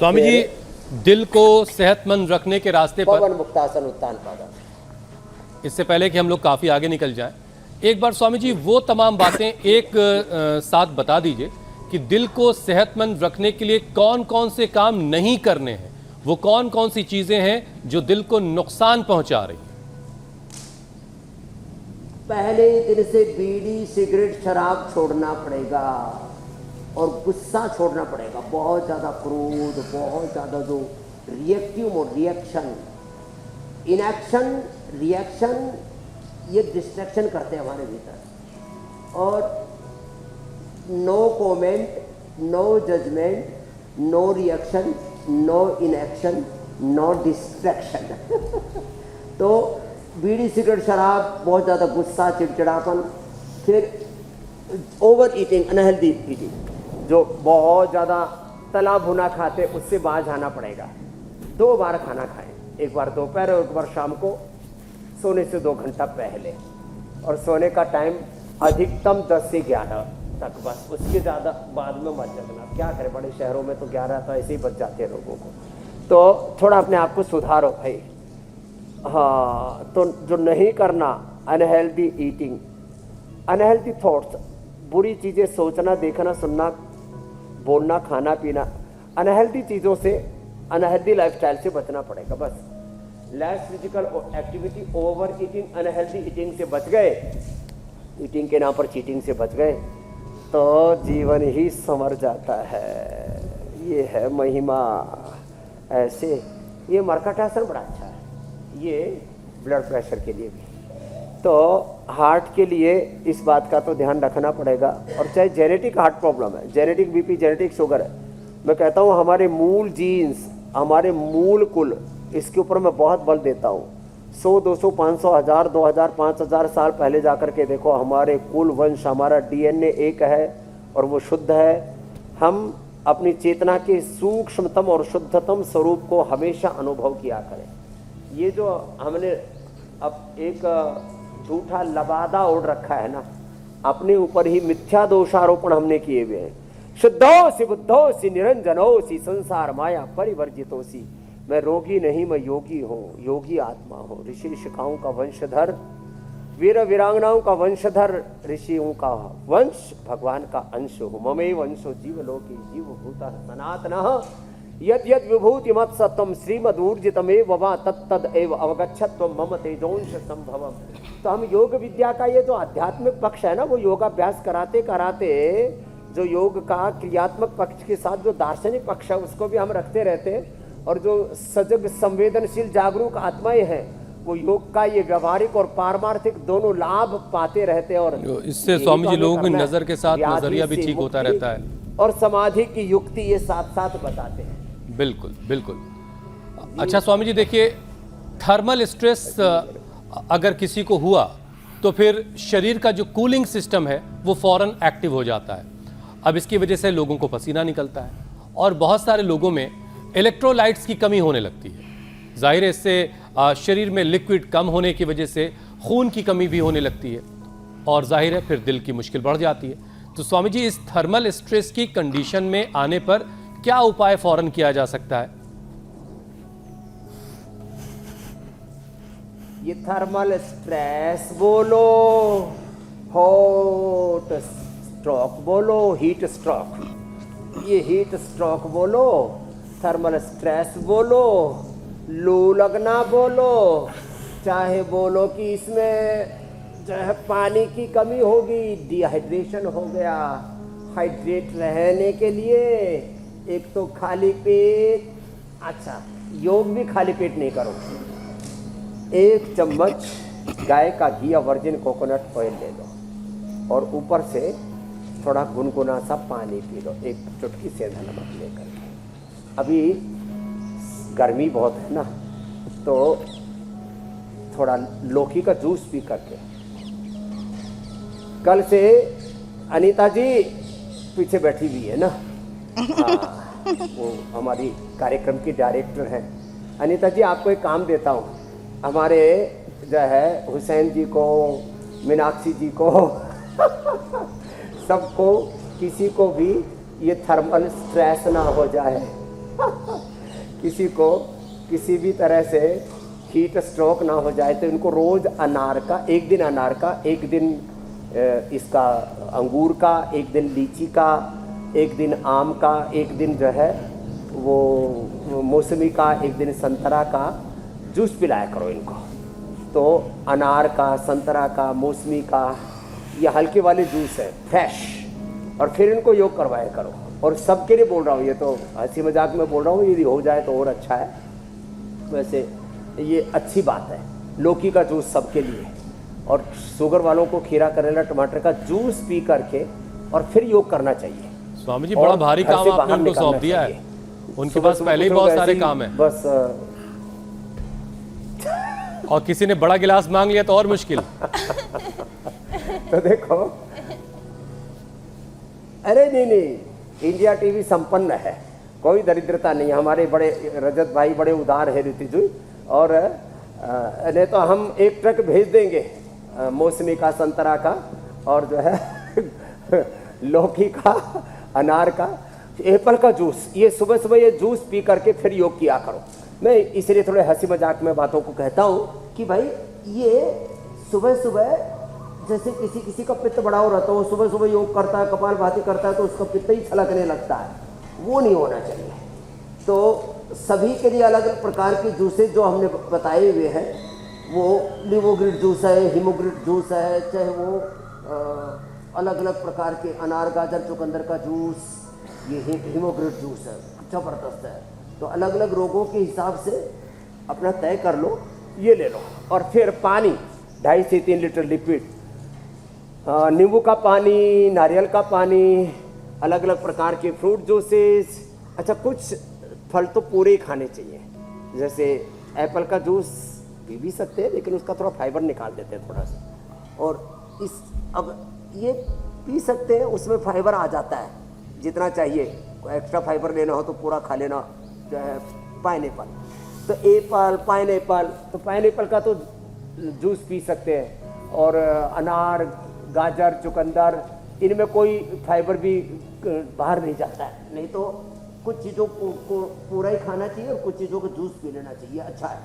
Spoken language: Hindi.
स्वामी जी, दिल को सेहतमंद रखने के रास्ते पर पवन मुक्तासन उत्तान पादम। इससे पहले कि हम लोग काफ़ी आगे निकल जाएं, एक बार स्वामी जी वो तमाम बातें एक साथ बता दीजिए कि दिल को सेहतमंद रखने के लिए कौन कौन से काम नहीं करने हैं, वो कौन कौन सी चीज़ें हैं जो दिल को नुकसान पहुंचा रही हैं। पहले ही दिन से बीड़ी सिगरेट शराब छोड़ना पड़ेगा और गुस्सा छोड़ना पड़ेगा। बहुत ज़्यादा क्रोध, बहुत ज़्यादा जो reactive mode, reaction, inaction, reaction, ये डिस्ट्रैक्शन करते हैं हमारे भीतर। और no comment, no judgement, no reaction, no inaction, no distraction. तो बीड़ी सिगरेट शराब, बहुत ज़्यादा गुस्सा, चिड़चिड़ापन, फिर ओवर ईटिंग, अनहेल्दी ईटिंग, जो बहुत ज़्यादा तला भुना खाते उससे बाहर आना पड़ेगा। 2 बार खाना खाएं, एक बार दोपहर और एक बार शाम को, सोने से 2 घंटा पहले, और सोने का टाइम अधिकतम 10 से 11 तक, बस उसके ज़्यादा बाद में मत जगना। क्या करें, बड़े शहरों में तो 11 तो ऐसे ही बच जाते हैं लोगों को। तो थोड़ा अपने आप को सुधारो भाई। हाँ, तो जो नहीं करना, अनहेल्दी ईटिंग, अनहेल्दी थॉट्स, बुरी चीज़ें सोचना, देखना, सुनना, बोलना, खाना पीना, अनहेल्दी चीज़ों से, अनहेल्दी लाइफस्टाइल से बचना पड़ेगा। बस less physical activity, over eating, unhealthy eating से बच गए, ईटिंग के नाम पर चीटिंग से बच गए, तो जीवन ही संवर जाता है। ये है महिमा। ऐसे ये मर्कटासन बड़ा अच्छा है, ये ब्लड प्रेशर के लिए भी। तो हार्ट के लिए इस बात का तो ध्यान रखना पड़ेगा। और चाहे जेनेटिक हार्ट प्रॉब्लम है, जेनेटिक बीपी, जेनेटिक शुगर है, मैं कहता हूँ हमारे मूल जीन्स, हमारे मूल कुल, इसके ऊपर मैं बहुत बल देता हूँ। 100, 200, 500, 1000, 2000, 5000 साल पहले जाकर के देखो, हमारे कुल वंश, हमारा डीएनए एक है और वो शुद्ध है। हम अपनी चेतना के सूक्ष्मतम और शुद्धतम स्वरूप को हमेशा अनुभव किया करें। ये जो हमने अब एक झूठा लबादा ओढ़ रखा है ना, अपने ऊपर ही मिथ्या दोषारोपण हमने किए हुए हैं। शुद्धोसी बुद्धोसी निरंजनोसी संसार माया परिवर्जितोसी। मैं रोगी नहीं, मैं योगी हूँ, योगी आत्मा हूँ, ऋषि ऋषिकाओं का वंशधर, वीर वीरांगनाओं का वंशधर, ऋषियों का वंश, भगवान का अंश हूँ। ममे वंशो जीवलोके जीवभूतः सनातनः यद यद विभूति मत सत्वम श्रीमदूर्जितमेव वा तत्तद एव अवगच्छत्वम मम तेजोंश संभवम। तो हम योग विद्या का ये जो आध्यात्मिक पक्ष है ना, वो योगाभ्यास कराते कराते जो योग का क्रियात्मक पक्ष के साथ जो दार्शनिक पक्ष है उसको भी हम रखते रहते हैं। और जो सजग संवेदनशील जागरूक आत्माएं हैं, वो योग का ये व्यावहारिक और पारमार्थिक दोनों लाभ पाते रहते हैं। और इससे स्वामी जी लोगों की नजर के साथ नजरिया भी ठीक होता रहता है और समाधि की युक्ति ये साथ साथ बताते हैं। बिल्कुल बिल्कुल। अच्छा स्वामी जी, देखिए, थर्मल स्ट्रेस अगर किसी को हुआ तो फिर शरीर का जो कूलिंग सिस्टम है वो फौरन एक्टिव हो जाता है। अब इसकी वजह से लोगों को पसीना निकलता है और बहुत सारे लोगों में इलेक्ट्रोलाइट्स की कमी होने लगती है। जाहिर है इससे शरीर में लिक्विड कम होने की वजह से खून की कमी भी होने लगती है और जाहिर है फिर दिल की मुश्किल बढ़ जाती है। तो स्वामी जी, इस थर्मल स्ट्रेस की कंडीशन में आने पर क्या उपाय फौरन किया जा सकता है? ये थर्मल स्ट्रेस बोलो, हॉट स्ट्रोक बोलो, हीट स्ट्रोक, ये हीट स्ट्रोक बोलो, थर्मल स्ट्रेस बोलो, लू लगना बोलो, चाहे बोलो कि इसमें जो है पानी की कमी होगी, डिहाइड्रेशन हो गया। हाइड्रेट रहने के लिए एक तो खाली पेट, अच्छा योग भी खाली पेट नहीं करो, 1 चम्मच गाय का घी या वर्जिन कोकोनट ऑयल ले लो और ऊपर से थोड़ा गुनगुना सा पानी पी लो, 1 चुटकी सेंधा नमक लेकर। अभी गर्मी बहुत है ना, तो थोड़ा लौकी का जूस पी करके। कल से अनीता जी पीछे बैठी हुई है ना, वो हमारी कार्यक्रम की डायरेक्टर हैं। अनीता जी, आपको एक काम देता हूँ, हमारे जो है हुसैन जी को, मीनाक्षी जी को सबको, किसी को भी ये थर्मल स्ट्रेस ना हो जाए, किसी को किसी भी तरह से हीट स्ट्रोक ना हो जाए तो इनको रोज अनार का, एक दिन अनार का, एक दिन इसका अंगूर का, एक दिन लीची का, एक दिन आम का, एक दिन जो है वो मौसमी का, एक दिन संतरा का जूस पिलाया करो इनको। तो अनार का, संतरा का, मौसमी का, ये हल्के वाले जूस है फ्रेश, और फिर इनको योग करवाया करो। और सबके लिए बोल रहा हूँ, ये तो हंसी मजाक में बोल रहा हूँ, यदि हो जाए तो और अच्छा है। वैसे ये अच्छी बात है। लौकी का जूस सबके लिए, और शुगर वालों को खीरा, करेला, टमाटर का जूस पी करके और फिर योग करना चाहिए। स्वामी जी बड़ा भारी काम आपने उनको सौंप दिया है, उनके पास पहले ही बहुत सारे काम है, बस और किसी ने बड़ा गिलास मांग लिया तो और मुश्किल। तो देखो, अरे नहीं, इंडिया टीवी संपन्न है, कोई दरिद्रता नहीं। हमारे बड़े रजत भाई बड़े उदार है ऋतिजू, और नहीं तो हम एक ट्रक भेज देंगे मौसमी का, संतरा का, और जो है लौकी का, अनार का, एप्पल का जूस। ये सुबह सुबह ये जूस पी करके फिर योग किया करो। मैं इसलिए थोड़े हंसी मजाक में बातों को कहता हूँ कि भाई ये सुबह सुबह, जैसे किसी का पित्त बढ़ा हो रहता है, वो सुबह सुबह योग करता है, कपालभाति करता है, तो उसका पित्त ही छलकने लगता है, वो नहीं होना चाहिए। तो सभी के लिए अलग अलग प्रकार के जूसेस जो हमने बताए हुए हैं, वो लिवोग्रिड जूस है, हीमोग्रिड जूस है, चाहे वो अलग अलग प्रकार के अनार, गाजर, चुकंदर का जूस, ये हीमोग्रिड जूस है, ज़बरदस्त है। तो अलग अलग रोगों के हिसाब से अपना तय कर लो, ये ले लो। और फिर पानी 2.5 से 3 लीटर लिक्विड, नींबू का पानी, नारियल का पानी, अलग अलग प्रकार के फ्रूट जूसेस। अच्छा, कुछ फल तो पूरे ही खाने चाहिए, जैसे एप्पल का जूस पी भी सकते हैं, लेकिन उसका थोड़ा फाइबर निकाल देते हैं थोड़ा सा। और इस अब ये पी सकते हैं, उसमें फाइबर आ जाता है जितना चाहिए। एक्स्ट्रा फाइबर लेना हो तो पूरा खा लेना। जो है पाइनएप्पल, तो एप्पल, पाइनएप्पल, तो पाइनएप्पल का तो जूस पी सकते हैं। और अनार, गाजर, चुकंदर, इनमें कोई फाइबर भी बाहर नहीं जाता है। नहीं तो कुछ चीज़ों को पूरा ही खाना चाहिए और कुछ चीज़ों को जूस पी लेना चाहिए, अच्छा है।